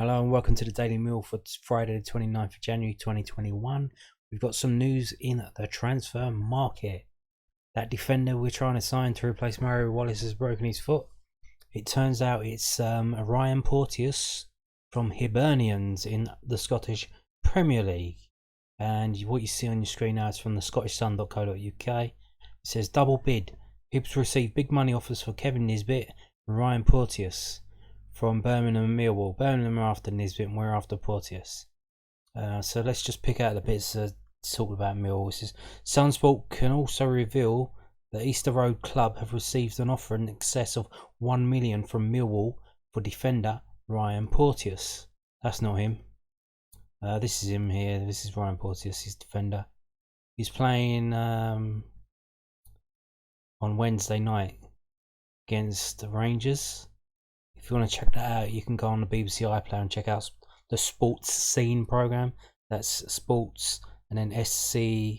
Hello and welcome to the Daily Meal for Friday the 29th of January 2021. We've got some news in the transfer market. That defender we're trying to sign to replace Mario Wallace has broken his foot. It turns out it's Ryan Porteous from Hibernians in the Scottish Premier League. And what you see on your screen now is from the scottishsun.co.uk. It says double bid. Hibs received big money offers for Kevin Nisbet and Ryan Porteous from Birmingham and Millwall. Birmingham are after Nisbet and we're after Porteous. So let's just pick out the bits to talk about Millwall. This is Sunsport can also reveal that Easter Road Club have received an offer in excess of $1 million from Millwall for defender Ryan Porteous. That's not him. This is him here. This is Ryan Porteous, his defender. He's playing on Wednesday night against the Rangers. If you want to check that out, you can go on the BBC iPlayer and check out the Sports Scene programme. That's Sports and then SCENE,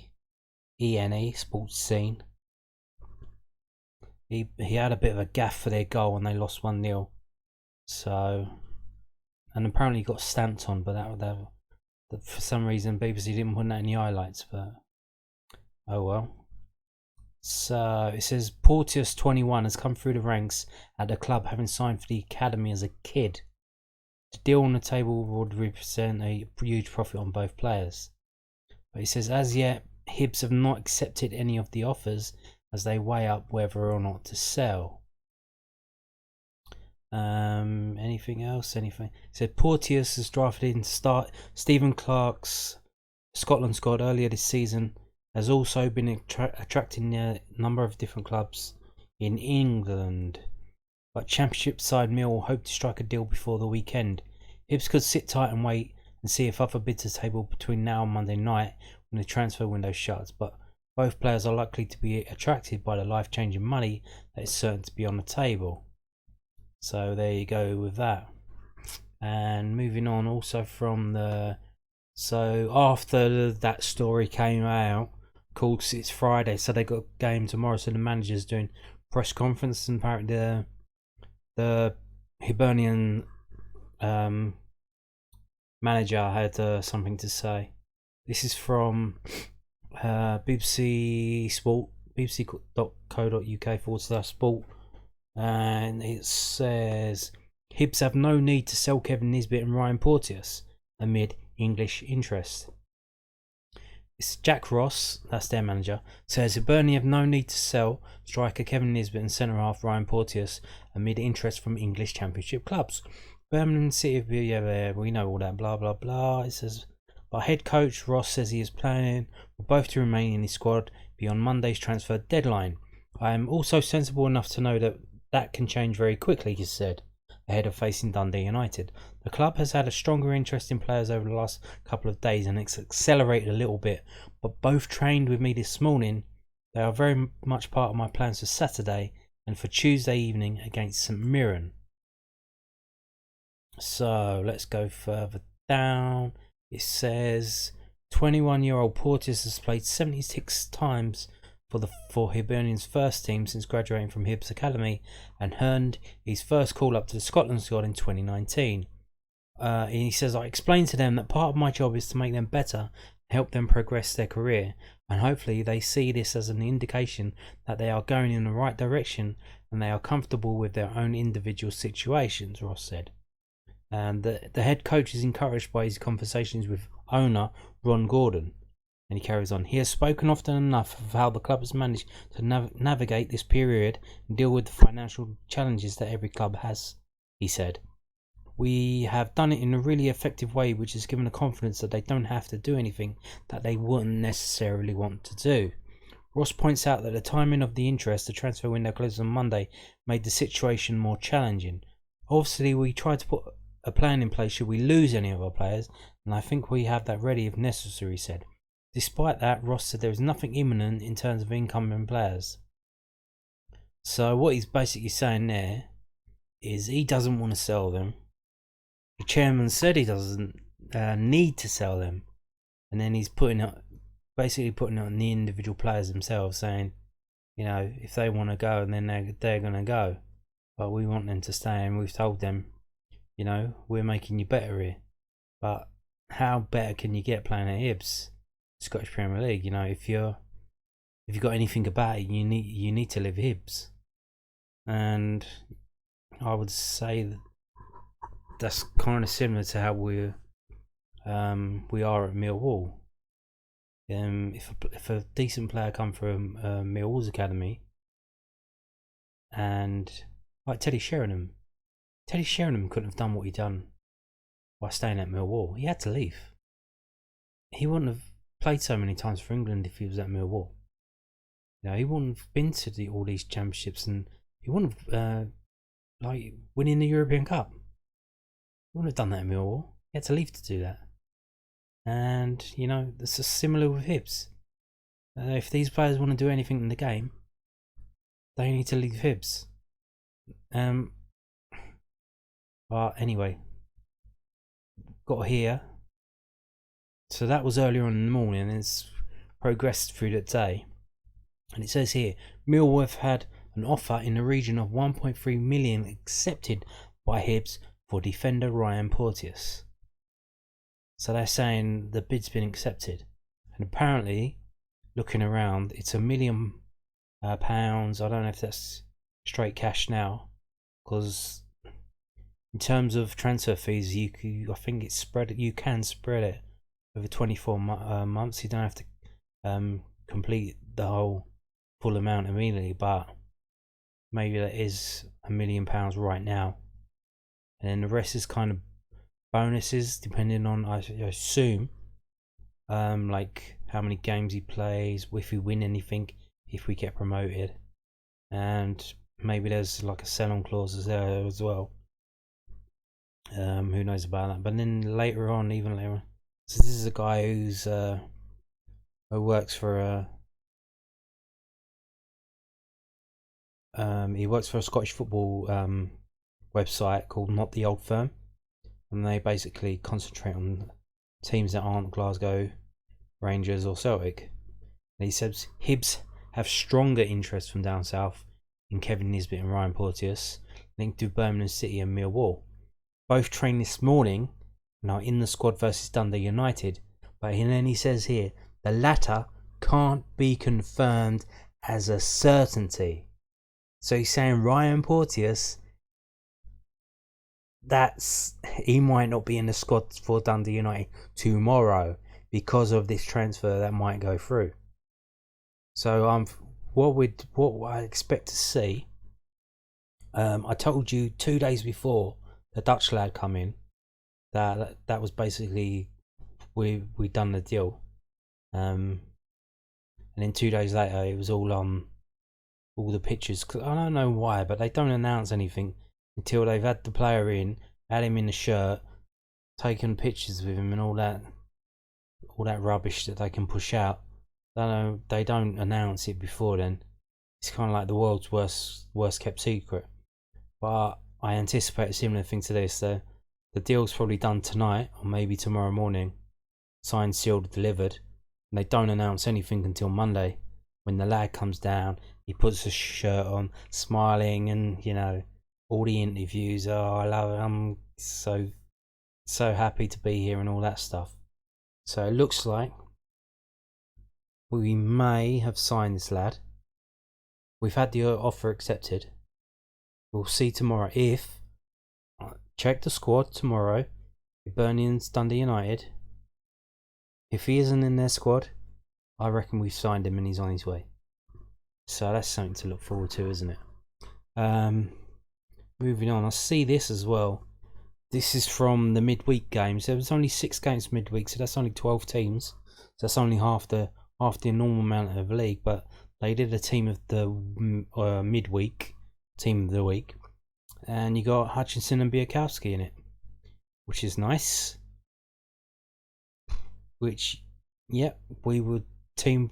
Sports Scene. He had a bit of a gaff for their goal and they lost 1-0. So, and apparently he got stamped on, but that for some reason BBC didn't put that in the highlights. But oh well. So it says Porteous 21 has come through the ranks at the club, having signed for the academy as a kid. The deal on the table would represent a huge profit on both players. But he says as yet Hibs have not accepted any of the offers as they weigh up whether or not to sell. Anything else? Anything? It said Porteous has drafted in to start Stephen Clarke's Scotland squad earlier this season. Has also been attracting a number of different clubs in England. But Championship side Mill hope to strike a deal before the weekend. Hibs could sit tight and wait and see if other bids are tabled between now and Monday night when the transfer window shuts. But both players are likely to be attracted by the life-changing money that is certain to be on the table. So there you go with that. And moving on also from the... So after that story came out, of course it's Friday, so they got a game tomorrow, so the manager's doing press conference, and apparently the Hibernian manager had something to say. This is from BBC Sport, bbc.co.uk/sport, and it says Hibs have no need to sell Kevin Nisbet and Ryan Porteous amid English interest. It's Jack Ross, that's their manager, says Hibernian have no need to sell striker Kevin Nisbet and centre half Ryan Porteous amid interest from English Championship clubs. Birmingham City, yeah, we know all that, blah blah blah. It says, but head coach Ross says he is planning for both to remain in his squad beyond Monday's transfer deadline. I am also sensible enough to know that can change very quickly, he said, ahead of facing Dundee United. The club has had a stronger interest in players over the last couple of days and it's accelerated a little bit, but both trained with me this morning. They are very much part of my plans for Saturday and for Tuesday evening against St Mirren. So let's go further down. It says 21-year-old Porteous has played 76 times for Hibernian's first team since graduating from Hibs Academy and earned his first call up to the Scotland squad in 2019. He says, I explained to them that part of my job is to make them better, help them progress their career, and hopefully they see this as an indication that they are going in the right direction and they are comfortable with their own individual situations, Ross said. And the head coach is encouraged by his conversations with owner Ron Gordon. And he carries on. He has spoken often enough of how the club has managed to navigate this period and deal with the financial challenges that every club has, he said. We have done it in a really effective way, which has given the confidence that they don't have to do anything that they wouldn't necessarily want to do. Ross points out that the timing of the interest, the transfer window closes on Monday, made the situation more challenging. Obviously, we tried to put a plan in place should we lose any of our players, and I think we have that ready if necessary, he said. Despite that, Ross said there is nothing imminent in terms of incoming players. So what he's basically saying there is he doesn't want to sell them. The chairman said he doesn't need to sell them, and then he's basically putting it on the individual players themselves, saying, you know, if they want to go, and then they're going to go, but we want them to stay, and we've told them You know, we're making you better here. But how better can you get playing at Hibs, Scottish Premier League? You know, if you've got anything about it, you need to live Hibs. And I would say that's kind of similar to how we are at Millwall. If a decent player come from Millwall's academy, and like Teddy Sheringham couldn't have done what he done by staying at Millwall. He had to leave. He wouldn't have played so many times for England if he was at Millwall. You know, he wouldn't have been to all these championships, and he wouldn't have like winning the European Cup. He wouldn't have done that at Millwall. He had to leave to do that. And you know, it's just similar with Hibs. If these players want to do anything in the game, they need to leave Hibs. But anyway, got here. So that was earlier on in the morning, and it's progressed through the day. And it says here, Millwall have had an offer in the region of 1.3 million accepted by Hibs for defender Ryan Porteous. So they're saying the bid's been accepted. And apparently, looking around, it's £1 million. I don't know if that's straight cash now, because in terms of transfer fees, I think it's spread. You can spread it over 24 months. You don't have to complete the whole full amount immediately, but maybe that is £1 million right now, and then the rest is kind of bonuses depending on, I assume, like how many games he plays, if we win anything, if we get promoted, and maybe there's like a sell-on clauses there as well. Who knows about that? But then even later on, so this is a guy who works for he works for a Scottish football website called Not the Old Firm, and they basically concentrate on teams that aren't Glasgow Rangers or Celtic. And he says Hibs have stronger interest from down south in Kevin Nisbet and Ryan Porteous, linked to Birmingham City and Millwall. Both trained this morning and are in the squad versus Dundee United, but then he says here the latter can't be confirmed as a certainty. So he's saying Ryan Porteous, he might not be in the squad for Dundee United tomorrow because of this transfer that might go through. So what I expect to see, I told you 2 days before the Dutch lad come in that was basically we done the deal, and then 2 days later it was all the pictures. Cause I don't know why, but they don't announce anything until they've had the player in, had him in the shirt, taken pictures with him and all that rubbish that they can push out. They don't announce it before then. It's kind of like the world's worst kept secret. But I anticipate a similar thing to this. The deal's probably done tonight or maybe tomorrow morning, signed, sealed, delivered, and they don't announce anything until Monday when the lad comes down. He puts a shirt on, smiling, and you know, all the interviews. Oh, I love it. I'm so happy to be here and all that stuff. So it looks like we may have signed this lad. We've had the offer accepted. We'll see tomorrow if check the squad tomorrow. Hibernians, Dundee United. If he isn't in their squad, I reckon we've signed him and he's on his way. So that's something to look forward to, isn't it? Moving on, I see this as well. This is from the midweek games. There was only 6 games midweek, so that's only 12 teams. So that's only half the normal amount of the league. But they did a team of the midweek, team of the week, and you got Hutchinson and Biakowski in it, which is nice. Which, yep, we would team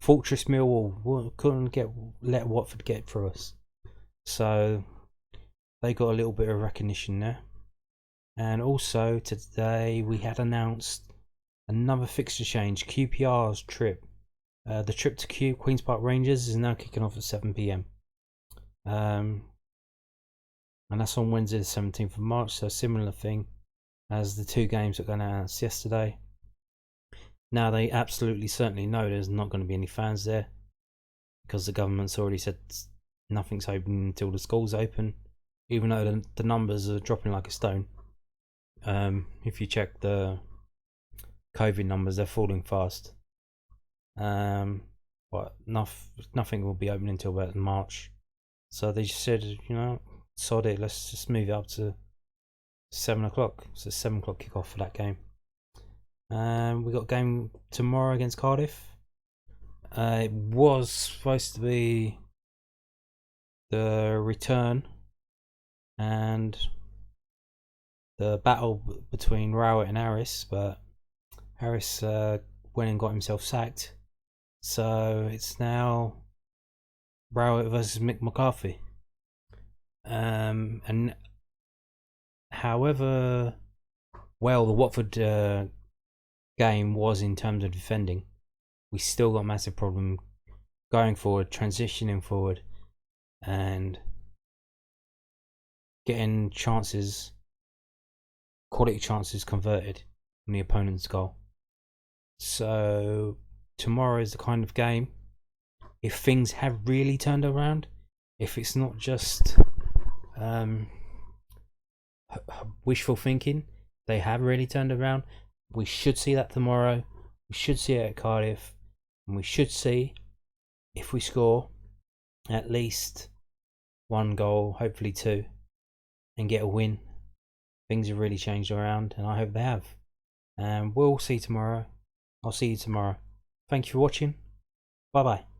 Fortress Millwall couldn't let Watford get through us, so they got a little bit of recognition there. And also today we had announced another fixture change. QPR's trip, the trip to Queen's Park Rangers is now kicking off at 7 p.m. and that's on Wednesday the 17th of March, so a similar thing as the 2 games that got announced yesterday. Now they absolutely certainly know there's not going to be any fans there, because the government's already said nothing's open until the schools open, even though the numbers are dropping like a stone. If you check the COVID numbers, they're falling fast. But nothing will be open until about March. So they just said, sod it, let's just move it up to 7 o'clock. So 7 o'clock kick off for that game. We got a game tomorrow against Cardiff. It was supposed to be the return and the battle between Rowett and Harris, but Harris went and got himself sacked. So it's now Rowett versus Mick McCarthy. And however well the Watford game was in terms of defending, we still got a massive problem going forward, transitioning forward, and getting chances, quality chances converted from the opponent's goal. So tomorrow is the kind of game, if things have really turned around, if it's not just wishful thinking, they have really turned around, we should see that tomorrow. We should see it at Cardiff, and we should see, if we score at least 1 goal, hopefully 2, and get a win, things have really changed around, and I hope they have. And we'll see tomorrow. I'll see you tomorrow. Thank you for watching. Bye bye.